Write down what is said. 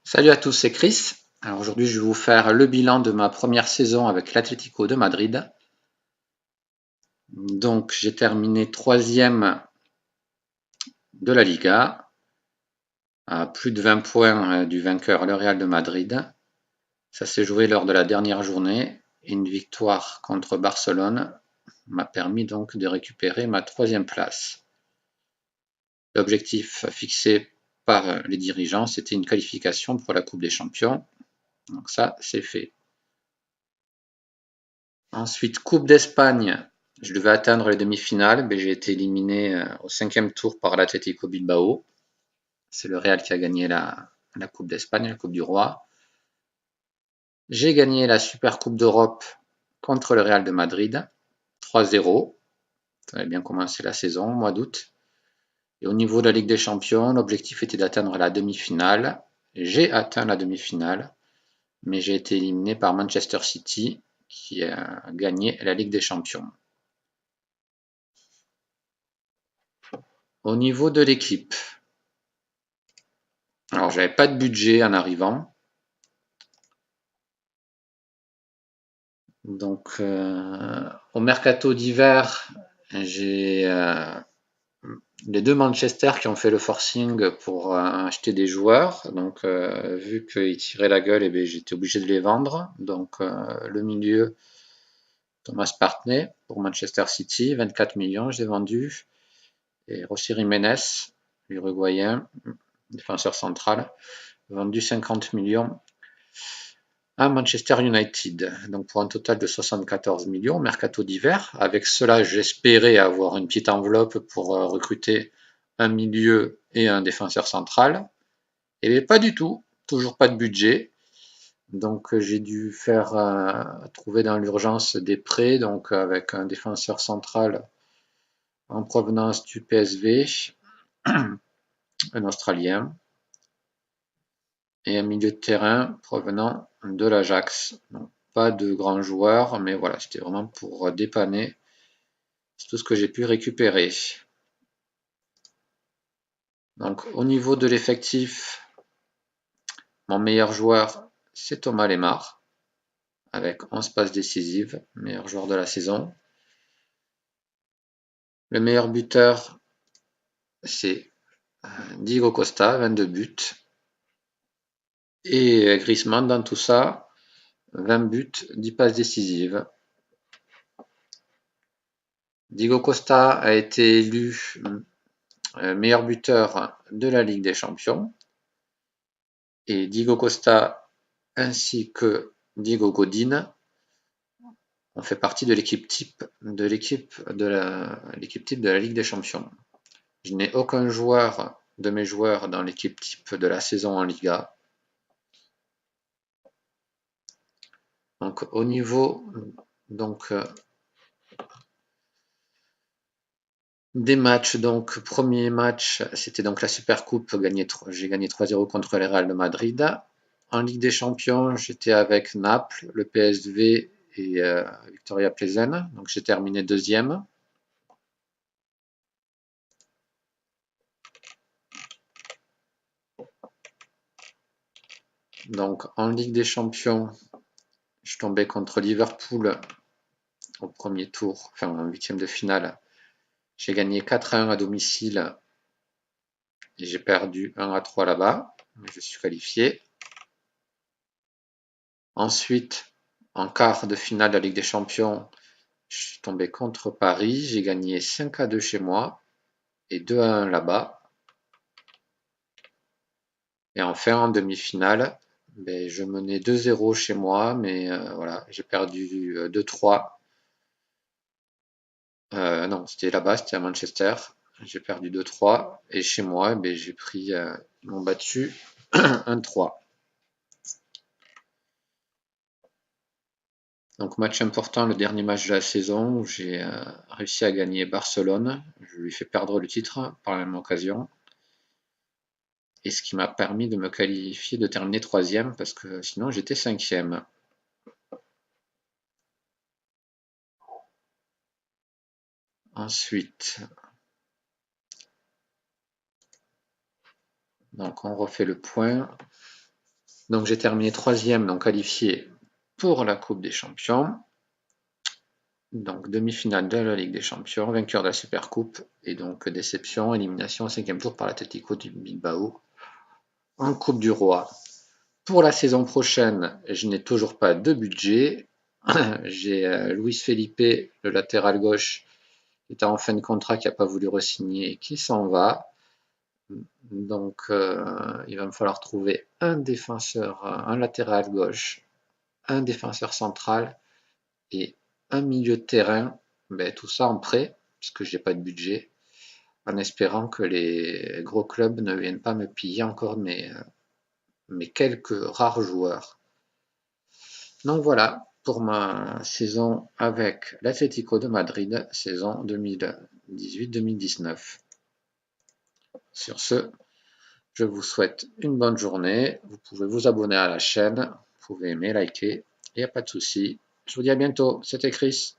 Salut à tous, c'est Chris. Alors aujourd'hui, je vais vous faire le bilan de ma première saison avec l'Atlético de Madrid. Donc, j'ai terminé troisième de la Liga, à plus de 20 points du vainqueur, le Real de Madrid. Ça s'est joué lors de la dernière journée. Une victoire contre Barcelone m'a permis donc de récupérer ma troisième place. L'objectif fixé par les dirigeants, c'était une qualification pour la Coupe des Champions. Donc ça, c'est fait. Ensuite, Coupe d'Espagne, je devais atteindre les demi-finales, mais j'ai été éliminé au cinquième tour par l'Atlético Bilbao. C'est le Real qui a gagné la Coupe d'Espagne, la Coupe du Roi. J'ai gagné la Super Coupe d'Europe contre le Real de Madrid, 3-0. Ça avait bien commencé la saison, au mois d'août. Et au niveau de la Ligue des Champions, l'objectif était d'atteindre la demi-finale. J'ai atteint la demi-finale, mais j'ai été éliminé par Manchester City, qui a gagné la Ligue des Champions. Au niveau de l'équipe, alors j'avais pas de budget en arrivant. Donc au mercato d'hiver, j'ai les deux Manchester qui ont fait le forcing pour acheter des joueurs. Donc vu qu'ils tiraient la gueule, j'étais obligé de les vendre. Donc le milieu, Thomas Partey pour Manchester City, 24 millions, je l'ai vendu. Et Rossi Jiménez, l'Uruguayen, défenseur central, vendu 50 millions à Manchester United, donc pour un total de 74 millions, mercato d'hiver. Avec cela, j'espérais avoir une petite enveloppe pour recruter un milieu et un défenseur central. Et pas du tout, toujours pas de budget. Donc j'ai dû faire trouver dans l'urgence des prêts, donc avec un défenseur central en provenance du PSV, un Australien, et un milieu de terrain provenant de l'Ajax. Donc, pas de grands joueurs, mais voilà, c'était vraiment pour dépanner. C'est tout ce que j'ai pu récupérer. Donc au niveau de l'effectif, mon meilleur joueur, c'est Thomas Lemar, avec 11 passes décisives, meilleur joueur de la saison. Le meilleur buteur, c'est Diego Costa, 22 buts. Et Griezmann, dans tout ça, 20 buts, 10 passes décisives. Diego Costa a été élu meilleur buteur de la Ligue des Champions. Et Diego Costa ainsi que Diego Godin ont fait partie de l'équipe type de la Ligue des Champions. Je n'ai aucun joueur de mes joueurs dans l'équipe type de la saison en Liga. Donc au niveau des matchs, donc premier match, c'était donc la Supercoupe, j'ai gagné 3-0 contre le Real de Madrid. En Ligue des Champions, j'étais avec Naples, le PSV et Victoria Plzen, donc j'ai terminé deuxième. Donc en Ligue des Champions, je tombais contre Liverpool au premier tour, enfin en huitième de finale. J'ai gagné 4-1 à domicile et j'ai perdu 1-3 là-bas, mais je suis qualifié. Ensuite, en quart de finale de la Ligue des Champions, je suis tombé contre Paris, j'ai gagné 5-2 chez moi et 2-1 là-bas. Et enfin, en demi-finale, je menais 2-0 chez moi, mais voilà, j'ai perdu 2-3. Non, c'était là-bas, c'était à Manchester. J'ai perdu 2-3. Et chez moi, ils m'ont battu 1-3. Donc match important, le dernier match de la saison où j'ai réussi à gagner Barcelone. Je lui fais perdre le titre par la même occasion. Et ce qui m'a permis de me qualifier, de terminer troisième, parce que sinon j'étais cinquième. Ensuite, donc on refait le point. Donc j'ai terminé 3e, donc qualifié pour la Coupe des Champions. Donc demi-finale de la Ligue des Champions, vainqueur de la Supercoupe, et donc déception, élimination au 5e tour par l'Atlético du Bilbao en Coupe du Roi. Pour la saison prochaine, je n'ai toujours pas de budget. J'ai Luis Felipe, le latéral gauche, qui est en fin de contrat, qui n'a pas voulu re-signer et qui s'en va. Donc il va me falloir trouver un défenseur, un latéral gauche, un défenseur central et un milieu de terrain. Ben, tout ça en prêt, puisque j'ai pas de budget, en espérant que les gros clubs ne viennent pas me piller encore mes quelques rares joueurs. Donc voilà pour ma saison avec l'Atlético de Madrid, saison 2018-2019. Sur ce, je vous souhaite une bonne journée. Vous pouvez vous abonner à la chaîne, vous pouvez aimer, liker, il n'y a pas de souci. Je vous dis à bientôt, c'était Chris.